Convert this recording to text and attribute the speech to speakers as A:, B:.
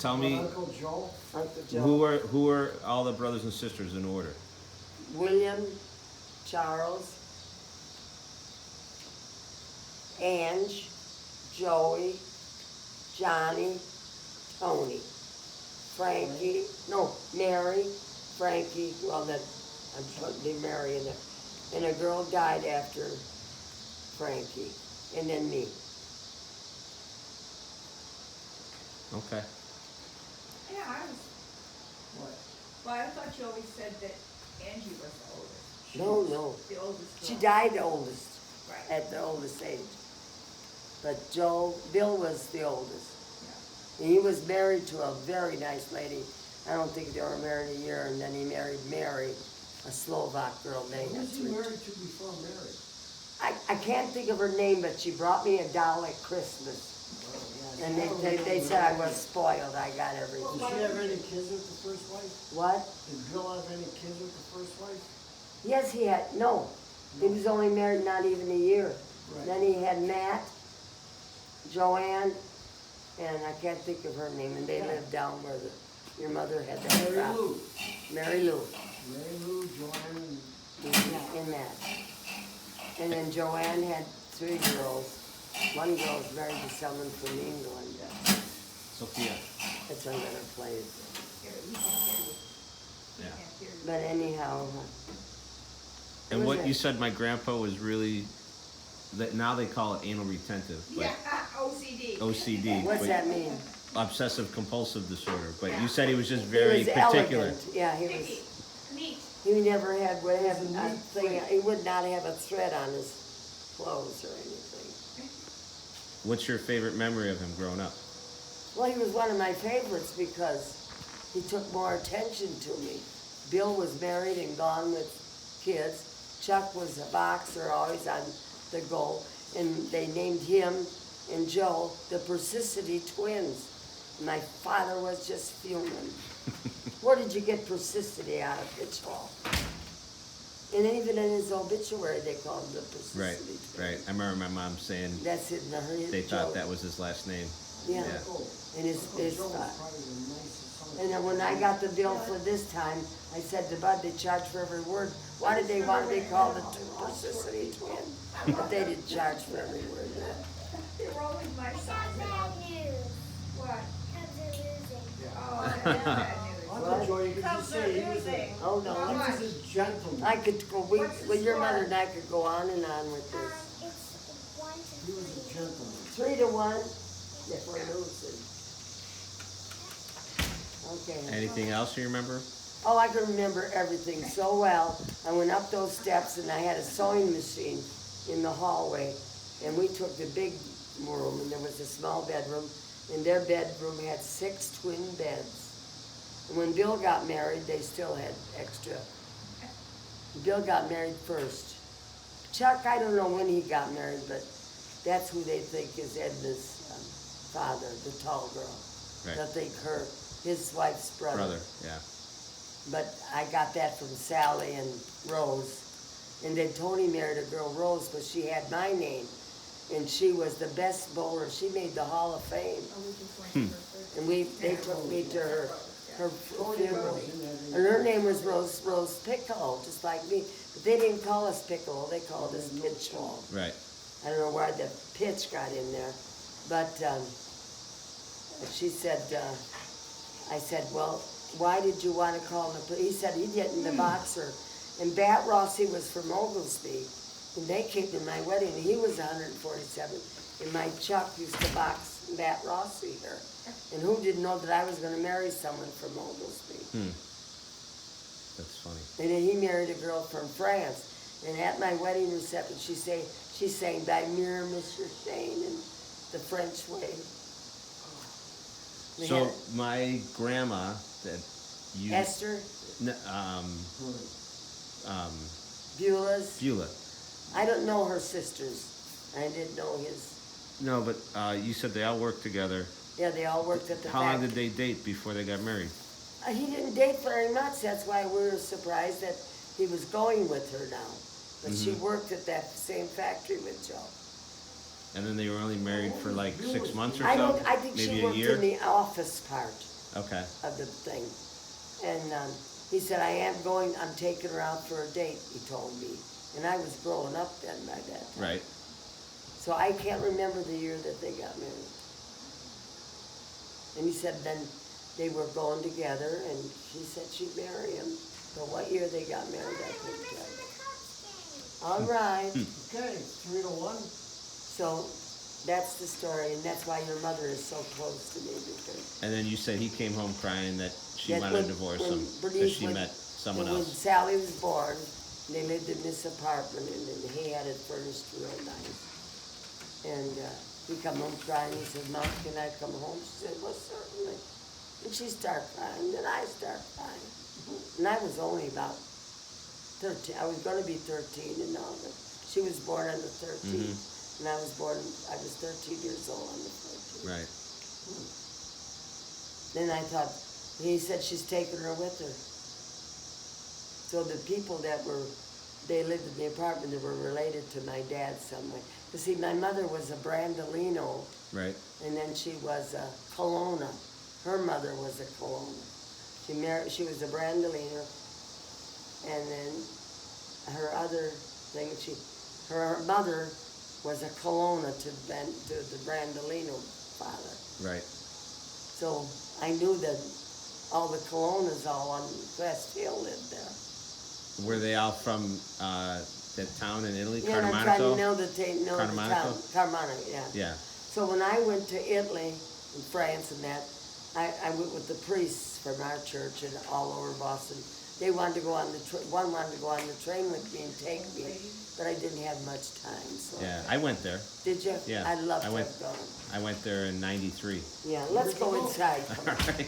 A: tell me
B: Uncle Joe.
C: Uncle Joe.
A: who are all the brothers and sisters in order?
C: William, Charles, Ange, Joey, Johnny, Tony, Frankie, no, Mary, Frankie, well then, I'm trying to be Mary, and a girl died after Frankie, and then me.
A: Okay.
D: Yeah, I was,
B: What?
D: well, I thought you always said that Angie was the oldest.
C: No,
D: The oldest
C: she
D: girl.
C: died the oldest,
D: Right.
C: at the oldest age. But Bill was the oldest.
D: Yeah.
C: And he was married to a very nice lady. I don't think they were married a year, and then he married Mary, a Slovak girl named.
B: Who was he married to before Mary?
C: I can't think of her name, but she brought me a doll at Christmas.
B: Oh,
C: And they said I was spoiled, I got everything.
B: Did she have any kids with the first wife?
C: What?
B: Did Bill have any kids with the first wife?
C: Yes, he had, no. He was only married not even a year.
B: Right.
C: Then he had Matt, Joanne, and I can't think of her name, and they lived down where your mother had that
B: Mary
C: property.
B: Lou.
C: Mary Lou.
B: Mary Lou, Joanne,
C: And Matt. And then Joanne had 3 girls. One girl's married to someone from England.
A: Sophia.
C: That's another place.
D: Here, you can hear you.
A: Yeah.
D: Can't hear you.
C: But anyhow,
A: And
C: was
A: what
C: it?
A: you said, my grandpa was really, that now they call it anal retentive, but
D: Yeah, OCD.
A: OCD,
C: what's
A: but
C: that mean?
A: obsessive compulsive disorder. But you
D: Yeah.
A: said he was just
C: He
A: very
C: was
A: particular.
C: elegant. Yeah, he
D: Picky,
C: was.
D: neat.
C: He never would have a thing. He would not have a thread on his clothes or anything.
A: What's your favorite memory of him growing up?
C: Well, he was one of my favorites because he took more attention to me. Bill was married and gone with kids. Chuck was a boxer, always on the go, and they named him and Joe the Persicity twins. My father was just fuming. Where did you get Persicity out of Picciolo? And even in his obituary, they called him the Persicity
A: Right,
C: twins.
A: right. I remember my mom saying
C: That's it.
A: they thought that was his last name.
C: Yeah.
B: oh,
C: And his
B: Uncle Joe was
C: spot.
B: probably the nicest son.
C: And then when I got the bill for this time, I said to Bud, they charge for every word. Why did they want to be called the Persicity twin? But they didn't charge for every word.
D: They were always my size. and all. What? Oh, that's bad news.
B: Uncle Joe, you could
D: Cubs
B: just
D: are
B: say he was
D: losing.
C: Oh, no.
B: he was a gentleman.
C: I could go,
D: What's the
C: well, your
D: score?
C: mother and I could go on and on with this.
E: It's 1
B: He
E: to
B: was a
E: 3.
B: gentleman.
C: 3 to 1, if we're losing. Okay.
A: Anything else you remember?
C: Oh, I can remember everything so well. I went up those steps and I had a sewing machine in the hallway. And we took the big room and there was a small bedroom. And their bedroom had 6 twin beds. And when Bill got married, they still had extra. Bill got married first. Chuck, I don't know when he got married, but that's who they think is Edna's father, the tall girl.
A: Right.
C: They'll think his wife's
A: Brother, yeah.
C: But I got that from Sally and Rose. And then Tony married a girl, Rose, but she had my name. And she was the best bowler. She made the Hall of Fame. And they took me to her funeral. And her name was Rose Piccolo, just like me. But they didn't call us Piccolo, they called us Picciolo.
A: Right.
C: I don't know why the pitch got in there. But she said, I said, well, why did you want to call him a, he said he didn't, the boxer. And Bat Rossi was from Oglesby. And they came to my wedding, and he was 147. And my Chuck used to box Bat Rossi here. And who didn't know that I was going to marry someone from Oglesby?
A: That's funny.
C: And then he married a girl from France. And at my wedding reception, she sang "By Mir, Mr. Shane" in the French way. We
A: So
C: had
A: my grandma that you
C: Esther, Beulah's.
A: Beulah.
C: I don't know her sisters. I didn't know his.
A: No, but you said they all worked together.
C: Yeah, they all worked at the
A: How long
C: factory.
A: did they date before they got married?
C: He didn't date very much. That's why we were surprised that he was going with her now. But she worked at that same factory with Joe.
A: And then they were only married for like 6 months or so?
C: I think
A: Maybe
C: she
A: a
C: worked
A: year?
C: in the office part.
A: Okay.
C: of the thing. And he said, I'm taking her out for a date, he told me. And I was growing up then by that time.
A: Right.
C: So I can't remember the year that they got married. And he said then they were going together, and she said she'd marry him. But what year they got married, I couldn't tell you. All right.
B: Okay, 3-1.
C: So that's the story, and that's why your mother is so close to me, because
A: And then you said he came home crying that she
C: that
A: wanted to
C: when-
A: divorce
C: when
A: him because
C: Bernice
A: she
C: was-
A: met someone
C: when
A: else.
C: Sally was born, they lived in this apartment, and then he had it furnished real nice. And he come home crying. He said, "Mom, can I come home?" She said, "Well, certainly." And she started crying. Then I started crying. And I was only about 13. I was going to be 13 in August. She was born on the 13th, and I was 13 years old on the 14th.
A: Right.
C: Then I thought, he said she's taking her with her. So the people they lived in the apartment that were related to my dad some way. You see, my mother was a Brandolino,
A: Right.
C: and then she was a Colonna. Her mother was a Colonna. She was a Brandolino, and then her other thing, her mother was a Colonna to the Brandolino father.
A: Right.
C: So I knew that all the Colonnas all on West Hill lived there.
A: Were they all from that town in Italy,
C: Yeah, and I'm trying to
A: Carmanico?
C: know the town. Carmanico, yeah.
A: Yeah.
C: So when I went to Italy and France and that, I went with the priests from our church and all over Boston. They wanted to go on one wanted to go on the train with me and take me, but I didn't have much time. So.
A: Yeah. I went there.
C: Did you?
A: Yeah,
C: I'd love
A: I
C: to
A: went-
C: have gone.
A: I went there in '93.
C: Yeah, let's go inside. Come
A: All
C: on.
A: right.